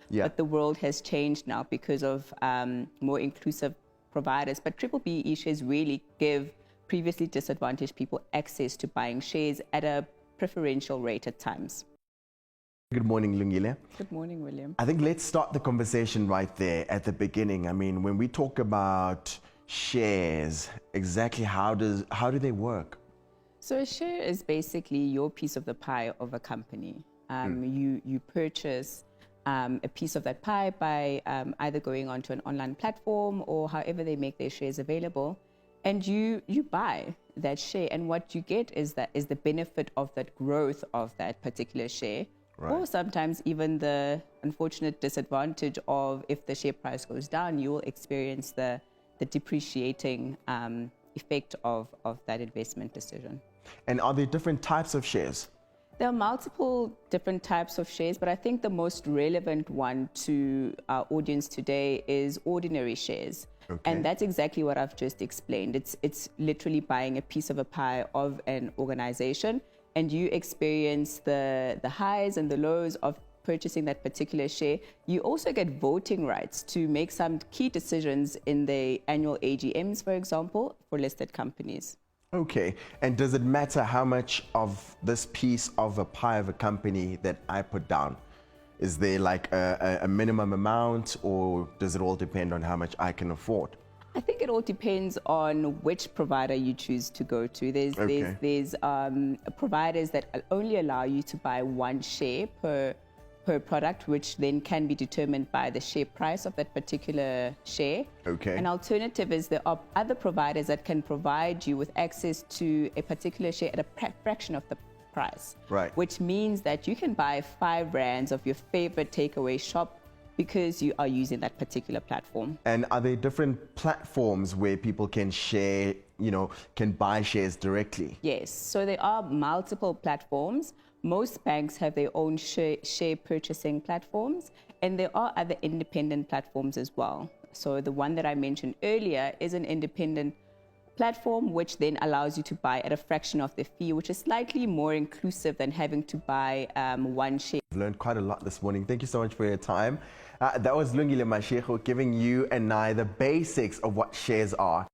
Yeah. But the world has changed now because of more inclusive providers. But Triple BE shares really give previously disadvantaged people access to buying shares at a preferential rate at times. Good morning, Lungile. Good morning, William. I think let's start the conversation right there at the beginning. I mean, when we talk about shares, exactly how do they work? So a share is basically your piece of the pie of a company. You purchase a piece of that pie by either going onto an online platform or however they make their shares available, and you buy that share, and what you get is the benefit of that growth of that particular share. Right. Or sometimes even the unfortunate disadvantage of if the share price goes down, you will experience the depreciating effect of that investment decision. And are there different types of shares? There are multiple different types of shares, but I think the most relevant one to our audience today is ordinary shares. Okay. And that's exactly what I've just explained. It's literally buying a piece of a pie of an organization, and you experience the highs and the lows of purchasing that particular share. You also get voting rights to make some key decisions in the annual AGMs, for example, for listed companies. Okay. And does it matter how much of this piece of a pie of a company that I put down? Is there like a minimum amount, or does it all depend on how much I can afford? I think it all depends on which provider you choose to go to. There's providers that only allow you to buy one share per product, which then can be determined by the share price of that particular share. Okay. An alternative is there are other providers that can provide you with access to a particular share at a fraction of the price. Right. Which means that you can buy 5 rands of your favorite takeaway shop because you are using that particular platform. And are there different platforms where people can share, can buy shares directly? Yes, so there are multiple platforms. Most banks have their own share purchasing platforms, and there are other independent platforms as well. So the one that I mentioned earlier is an independent platform, which then allows you to buy at a fraction of the fee, which is slightly more inclusive than having to buy one share. I've learned quite a lot this morning. Thank you so much for your time. That was Lungile Mashego giving you and I the basics of what shares are.